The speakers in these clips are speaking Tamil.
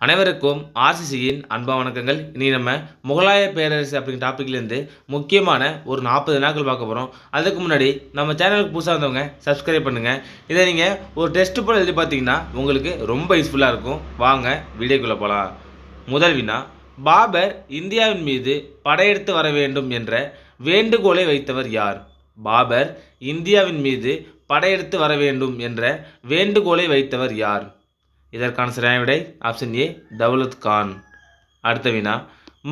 அனைவருக்கும் ஆர்சிசியின் அன்பா வணக்கங்கள். இனி நம்ம முகலாய பேரரசு அப்படிங்கிற டாப்பிக்லேருந்து முக்கியமான ஒரு 40 நாட்கள் பார்க்க போகிறோம். அதுக்கு முன்னாடி நம்ம சேனலுக்கு புதுசாக இருந்தவங்க சப்ஸ்கிரைப் பண்ணுங்கள். இதை நீங்கள் ஒரு டெஸ்ட் போல் எழுதி பார்த்தீங்கன்னா உங்களுக்கு ரொம்ப யூஸ்ஃபுல்லாக இருக்கும். வாங்க வீடியோக்குள்ளே போகலாம். முதல் வினா, பாபர் இந்தியாவின் மீது படையெடுத்து வர வேண்டும் என்ற வேண்டுகோளை வைத்தவர் யார்? பாபர் இந்தியாவின் மீது படையெடுத்து வர வேண்டும் என்ற வேண்டுகோளை வைத்தவர் யார்? இதற்கான சரியான விடை ஆப்ஷன் ஏ, தௌலத் கான். அடுத்த வினா,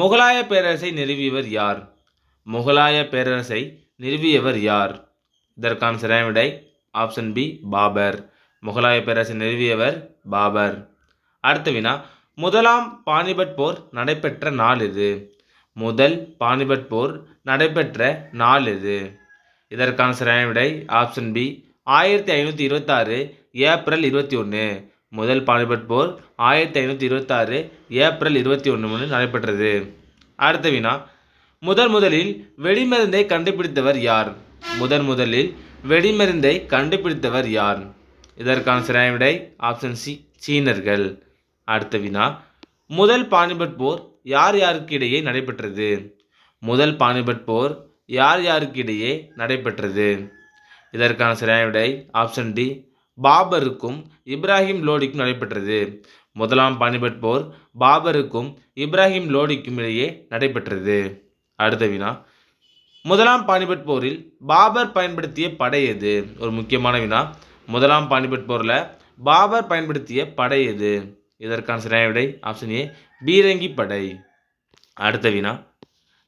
முகலாய பேரரசை நிறுவியவர் யார்? முகலாய பேரரசை நிறுவியவர் யார்? இதற்கான சரியான விடை ஆப்ஷன் பி, பாபர். முகலாய பேரரசை நிறுவியவர் பாபர். அடுத்த வினா, முதலாம் பானிபட் போர் நடைபெற்ற நாள் எது? முதல் பானிபட் போர் நடைபெற்ற நாள் எது? இதற்கான சரியான விடை ஆப்ஷன் பி, 1526 ஏப்ரல் 21. முதல் பானிபட் போர் 1526 ஏப்ரல் 21 நடைபெற்றது. அடுத்த வினா, முதலில் வெடிமருந்தை கண்டுபிடித்தவர் யார்? முதலில் வெடிமருந்தை கண்டுபிடித்தவர் யார்? இதற்கான சரியான விடை ஆப்ஷன் சி, சீனர்கள். அடுத்த வினா, முதல் பானிபட் போர் யார் யாருக்கு இடையே நடைபெற்றது? முதல் பானிபட் போர் யார் யாருக்கு இடையே நடைபெற்றது? இதற்கான சரியான விடை ஆப்ஷன் டி, பாபருக்கும் இப்ராஹிம் லோடிக்கும் நடைபெற்றது. முதலாம் பானிபட் போர் பாபருக்கும் இப்ராஹிம் லோடிக்கும் இடையே நடைபெற்றது. அடுத்த வினா, முதலாம் பானிபட் போரில் பாபர் பயன்படுத்திய படை எது? ஒரு முக்கியமான வினா. முதலாம் பானிபட் போரில் பாபர் பயன்படுத்திய படை எது? இதற்கான சரியான விடை ஆப்ஷன் ஏ, பீரங்கி படை. அடுத்த வினா,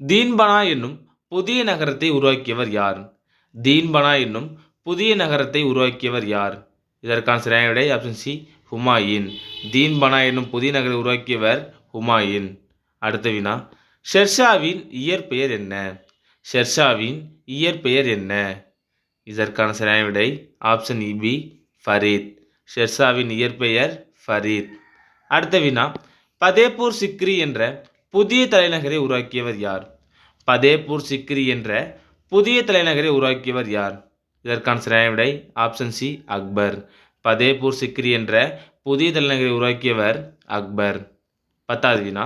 தீன்பனா என்னும் புதிய நகரத்தை உருவாக்கியவர் யார்? தீன்பனா என்னும் புதிய நகரத்தை உருவாக்கியவர் யார்? இதற்கான சரியான விடை ஆப்ஷன் சி, ஹுமாயூன். தீன்பனா என்னும் புதிய நகரை உருவாக்கியவர் ஹுமாயூன். அடுத்த வினா, ஷெர்ஷாவின் இயற்பெயர் என்ன? ஷெர்ஷாவின் இயற்பெயர் என்ன? இதற்கான சரியான விடை ஆப்ஷன் பி, ஃபரீத். ஷெர்ஷாவின் இயற்பெயர் ஃபரீத். அடுத்த வினா, பதேபூர் சிக்ரி என்ற புதிய தலைநகரை உருவாக்கியவர் யார்? பதேபூர் சிக்ரி என்ற புதிய தலைநகரை உருவாக்கியவர் யார்? இதற்கான சரியான விடை ஆப்ஷன் சி, அக்பர். பதேபூர் சிக்ரி என்ற புதிய தலைநகரை உருவாக்கியவர் அக்பர். 10வது வினா,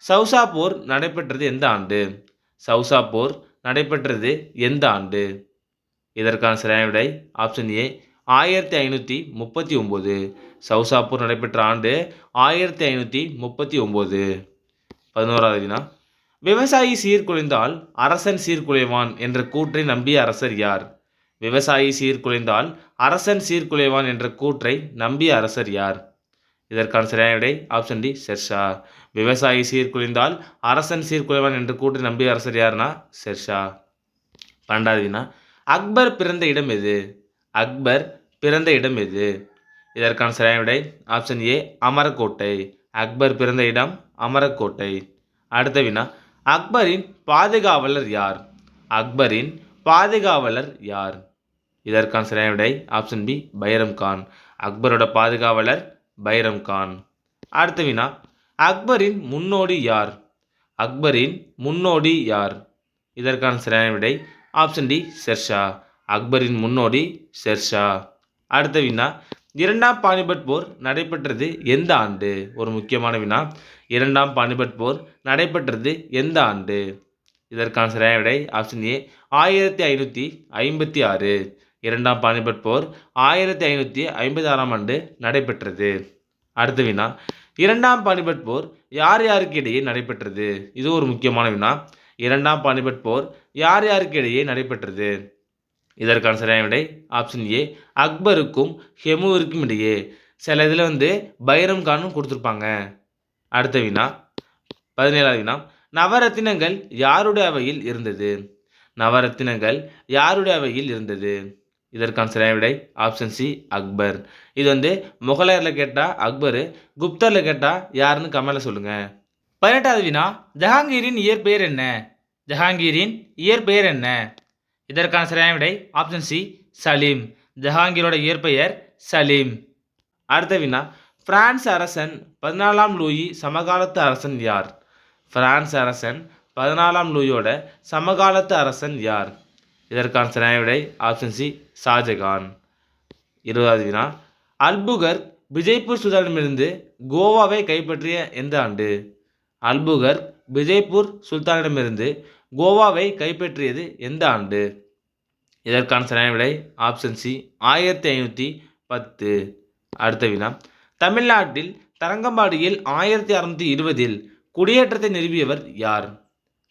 சௌசா போர் நடைபெற்றது எந்த ஆண்டு? சௌசா போர் நடைபெற்றது எந்த ஆண்டு? இதற்கான சரியான விடை ஆப்ஷன் ஏ, 1539. சௌசா போர் நடைபெற்ற ஆண்டு 1539. 11வது வினா, விவசாயி சீர்குலைந்தால் அரசன் சீர்குலைவான் என்ற கூற்றை நம்பிய அரசர் யார்? விவசாயி சீர்குலைந்தால் அரசன் சீர்குலைவான் என்ற கூற்றை நம்பிய அரசர் யார்? இதற்கான சரியான விடை ஆப்ஷன் டி, ஷெர்ஷா. விவசாயி சீர்குலைந்தால் அரசன் சீர்குலைவான் என்ற கூற்றை நம்பிய அரசர் யாருன்னா ஷெர்ஷா. 12வது வினா, அக்பர் பிறந்த இடம் எது? அக்பர் பிறந்த இடம் எது? இதற்கான சரியான விடை ஆப்ஷன் ஏ, அமரக்கோட்டை. அக்பர் பிறந்த இடம் அமரக்கோட்டை. அடுத்த வினா, அக்பரின் பாதுகாவலர் யார்? அக்பரின் பாதுகாவலர் யார்? இதற்கான சரியான விடை ஆப்ஷன் பி, பைரம் கான். அக்பரோட பாதுகாவலர் பைரம் கான். அடுத்த வினா, அக்பரின் முன்னோடி யார்? அக்பரின் முன்னோடி யார்? இதற்கான சரியான விடை ஆப்ஷன் டி, ஷெர்ஷா. அக்பரின் முன்னோடி ஷெர்ஷா. அடுத்த வினா, இரண்டாம் பானிபட் போர் நடைபெற்றது எந்த ஆண்டு? ஒரு முக்கியமான வினா. இரண்டாம் பானிபட் போர் நடைபெற்றது எந்த ஆண்டு? இதற்கான சரியான விடை ஆப்ஷன் ஏ, 1556. இரண்டாம் பானிபட் போர் 1556ஆம் ஆண்டு நடைபெற்றது. அடுத்த வினா, இரண்டாம் பானிபட் போர் யார் யாருக்கு இடையே நடைபெற்றது? இது ஒரு முக்கியமான வினா. இரண்டாம் பானிபட் போர் யார் யாருக்கு இடையே நடைபெற்றது? இதற்கான சரியான விடை ஆப்ஷன் ஏ, அக்பருக்கும் ஹெமுவிற்கும் இடையே. சில இதில் பைரம் கானும் கொடுத்துருப்பாங்க. அடுத்த வினா, 17வது வினா, நவரத்தினங்கள் யாருடைய அவையில் இருந்தது? நவரத்தினங்கள் யாருடைய அவையில் இருந்தது? இதற்கான சரியான விடை ஆப்ஷன் சி, அக்பர். இது முகலாயரில் கேட்டால் அக்பர், குப்தரில் கேட்டால் யாருன்னு கமெண்ட்ல சொல்லுங்க. 18வது வினா, ஜஹாங்கீரின் இயற்பெயர் என்ன? ஜஹாங்கீரின் இயற்பெயர் என்ன? இதற்கான சரியான விடை ஆப்ஷன் சி, சலீம். ஜஹாங்கீரோட இயற்பெயர் சலீம். அடுத்த வினா, பிரான்ஸ் அரசன் 14ஆம் லூயி சமகாலத்து அரசன் யார்? பிரான்ஸ் அரசன் 14ஆம் லூயோட சமகாலத்து அரசன் யார்? இதற்கான சரியான விடை ஆப்ஷன் சி, ஷாஜகான். 20வது வினா, அல்புகர் விஜய்பூர் சுல்தானிடமிருந்து கோவாவை கைப்பற்றிய எந்த ஆண்டு? அல்புகர்க் விஜய்பூர் சுல்தானிடமிருந்து கோவாவை கைப்பற்றியது எந்த ஆண்டு? இதற்கான சரியான விடை ஆப்ஷன் சி 1510. அடுத்த வினா, தமிழ்நாட்டில் தரங்கம்பாடியில் 1620 குடியேற்றத்தை நிறுவியவர் யார்?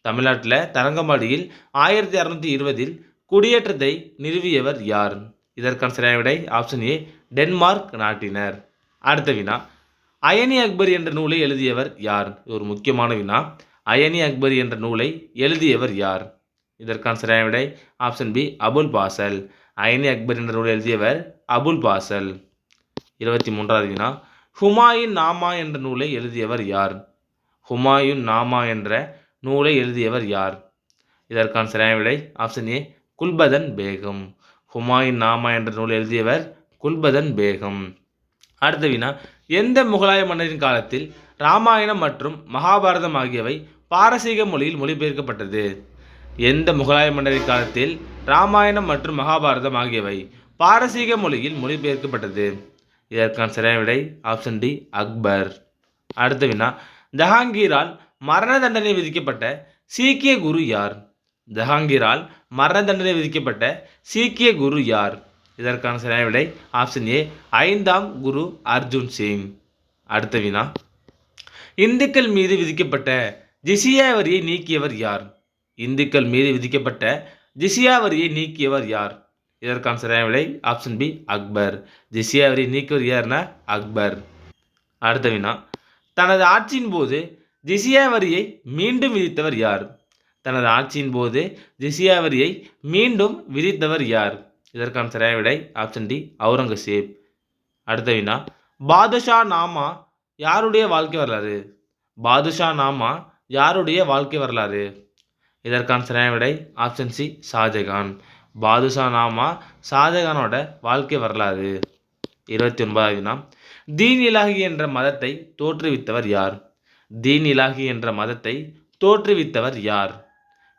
தமிழ்நாட்டில் தரங்கம்பாடியில் 1620 குடியேற்றத்தை நிறுவியவர் யார்? இதற்கான சரியான விடை ஆப்ஷன் ஏ டென்மார்க் நாட்டினர். அடுத்த வினா, அயனி அக்பரி என்ற நூலை எழுதியவர் யார்? இது ஒரு முக்கியமான வினா. அயனி அக்பரி என்ற நூலை எழுதியவர் யார்? இதற்கான சரியான விடை ஆப்ஷன் பி அபுல் பாசல். அயனி அக்பர் என்ற நூலை எழுதியவர் அபுல் பாசல். 23வது வினா, ஹுமாயூன் நாமா என்ற நூலை எழுதியவர் யார்? ஹுமாயூன் நாமா என்ற நூலை எழுதியவர் யார்? இதற்கான சரியான விடை ஆப்ஷன் ஏ குல்பதன் பேகம். ஹுமாயூன் நாமா என்ற நூலை எழுதியவர் குல்பதன் பேகம். அடுத்த வினா, எந்த முகலாய மன்னரின் காலத்தில் ராமாயணம் மற்றும் மகாபாரதம் ஆகியவை பாரசீக மொழியில் மொழிபெயர்க்கப்பட்டது? எந்த முகலாய மன்னரின் காலத்தில் ராமாயணம் மற்றும் மகாபாரதம் ஆகியவை பாரசீக மொழியில் மொழிபெயர்க்கப்பட்டது? இதற்கான சரியான விடை ஆப்ஷன் டி அக்பர். அடுத்த வினா, ஜஹாங்கீரால் மரண தண்டனை விதிக்கப்பட்ட சீக்கிய குரு யார்? ஜஹாங்கீரால் மரண தண்டனை விதிக்கப்பட்ட சீக்கிய குரு யார்? இதற்கான சரியான விடை ஆப்ஷன் ஏ 5ஆம் குரு அர்ஜுன் சிங். அடுத்த வினா, இந்துக்கள் மீது விதிக்கப்பட்ட ஜிசியா வரியை நீக்கியவர் யார்? இந்துக்கள் மீது விதிக்கப்பட்ட ஜிசியா வரியை நீக்கியவர் யார்? இதற்கான சரியான விடை ஆப்ஷன் பி அக்பர். ஜிசியா வரியை நீக்கியவர் யார்னா அக்பர். அடுத்த வினா, தனது ஆட்சியின் போது ஜிசியா வரியை மீண்டும் விதித்தவர் யார்? தனது ஆட்சியின் போது ஜிசியா வரியை மீண்டும் விதித்தவர் யார்? இதற்கான சரியான விடை ஆப்ஷன் டி அவுரங்கசீப். அடுத்த வினா, பாதுஷா நாமா யாருடைய வாழ்க்கை வரலாறு? பாதுஷா நாமா யாருடைய வாழ்க்கை வரலாறு? இதற்கான சரியான விடை ஆப்ஷன் சி ஷாஜகான். பாதுஷா நாமா ஷாஜகானோட வாழ்க்கை வரலாறு. 29வது வினா, தீன் இலாஹி என்ற மதத்தை தோற்றுவித்தவர் யார்? தீன் இலாஹி என்ற மதத்தை தோற்றுவித்தவர் யார்?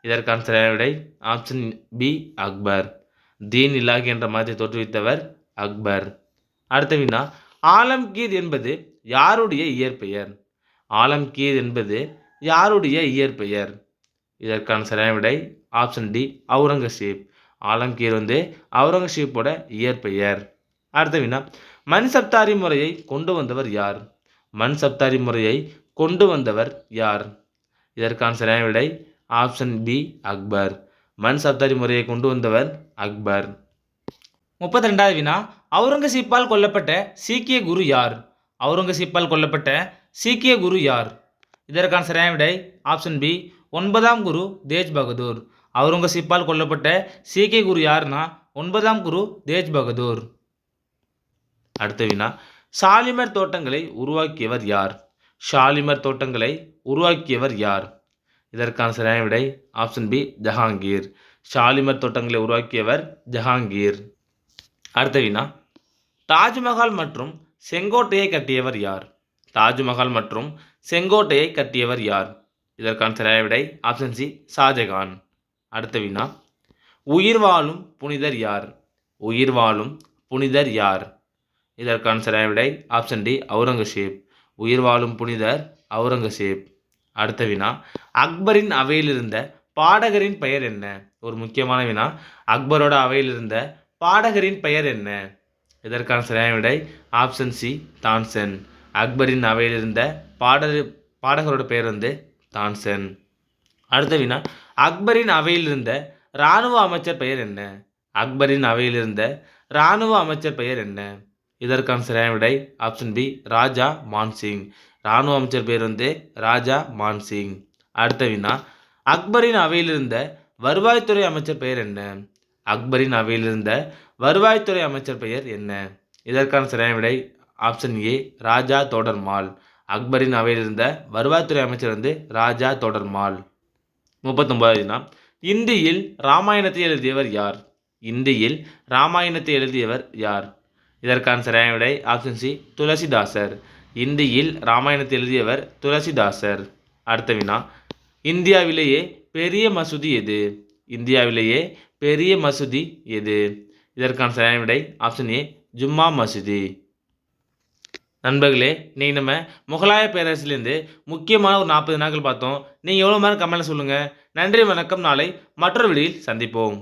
இதற்கான சரியான விடை ஆப்ஷன் பி அக்பர். தீன் இலாஹி என்ற மதத்தை தோற்றுவித்தவர் அக்பர். அடுத்த வினா, ஆலம்கீர் என்பது யாருடைய இயற்பெயர்? ஆலம்கீர் என்பது யாருடைய இயற்பெயர்? இதற்கான சரியான விடை ஆப்ஷன் டி அவுரங்கசீப். ஆலம்கீர் அவுரங்கசீப்போட இயற்பெயர். அடுத்த வினா, மன் சப்தாரி முறையை கொண்டு வந்தவர் யார்? மன் சப்தாரி முறையை கொண்டு வந்தவர் யார்? இதற்கான சரியான விடை ஆப்ஷன் பி அக்பர். மன் சப்தாரி முறையை கொண்டு வந்தவர் அக்பர். 32வது வினா, அவுரங்கசீப்பால் கொல்லப்பட்ட சீக்கிய குரு யார்? அவுரங்கசீப்பால் கொல்லப்பட்ட சீக்கிய குரு யார்? இதற்கான சரியான விடை ஆப்ஷன் பி 9ஆம் குரு தேஜ் பகதூர். அவுரங்கசீப்பால் கொல்லப்பட்ட சீக்கிய குரு யாருன்னா 9ஆம் குரு தேஜ் பகதூர். அடுத்த வினா, ஷாலிமர் தோட்டங்களை உருவாக்கியவர் யார்? ஷாலிமர் தோட்டங்களை உருவாக்கியவர் யார்? இதற்கான சரியான விடை ஆப்ஷன் பி ஜஹாங்கீர். ஷாலிமர் தோட்டங்களை உருவாக்கியவர் ஜஹாங்கீர். அடுத்த வினா, தாஜ்மஹால் மற்றும் செங்கோட்டையை கட்டியவர் யார்? தாஜ்மஹால் மற்றும் செங்கோட்டையை கட்டியவர் யார்? இதற்கான சரியான விடை ஆப்ஷன் சி ஷாஜகான். அடுத்த வினா, உயிர் வாழும் புனிதர் யார்? உயிர் வாழும் புனிதர் யார்? இதற்கான சரியான விடை ஆப்ஷன் டி அவுரங்கசீப். உயிர் வாழும் புனிதர் அவுரங்கசீப். அடுத்த வினா, அக்பரின் அவையில் இருந்த பாடகரின் பெயர் என்ன? ஒரு முக்கியமான வினா. அக்பரோட அவையில் இருந்த பாடகரின் பெயர் என்ன? இதற்கான சரியான விடை ஆப்ஷன் சி தான்சன். அக்பரின் அவையில் இருந்த பாடகரோட பெயர் தான்சன். அடுத்த வினா, அக்பரின் அவையில் இருந்த இராணுவ அமைச்சர் பெயர் என்ன? அக்பரின் அவையில் இருந்த இராணுவ அமைச்சர் பெயர் என்ன? இதற்கான சரியான விடை ஆப்ஷன் பி ராஜா மான்சிங். இராணுவ அமைச்சர் பெயர் ராஜா மான்சிங். அடுத்த வினா, அக்பரின் அவையில் இருந்த வருவாய்த்துறை அமைச்சர் பெயர் என்ன? அக்பரின் அவையில் இருந்த வருவாய்த்துறை அமைச்சர் பெயர் என்ன? இதற்கான சரியான விடை ஆப்ஷன் ஏ ராஜா தோடர்மால். அக்பரின் அவையில் இருந்த வருவாய்த்துறை அமைச்சர் ராஜா தோடர்மால். 39வது வினா, இந்தியில் ராமாயணத்தை எழுதியவர் யார்? இந்தியில் ராமாயணத்தை எழுதியவர் யார்? இதற்கான சரியான விடை ஆப்ஷன் சி துளசிதாசர். இந்தியில் ராமாயணத்தை எழுதியவர் துளசிதாசர். அடுத்த வினா, இந்தியாவிலேயே பெரிய மசூதி எது? இந்தியாவிலேயே பெரிய மசூதி எது? இதற்கான சரியான விடை ஆப்ஷன் ஏ ஜும்மா மசூதி. நண்பர்களே, இன்னைக்கு நம்ம முகலாய பேரரசிலேருந்து முக்கியமான ஒரு 40 நாட்கள் பார்த்தோம். நீங்க எவ்வளோ நேரம் கமெண்ட்ல சொல்லுங்க. நன்றி, வணக்கம். நாளை மற்றொரு வீடியோவில் சந்திப்போம்.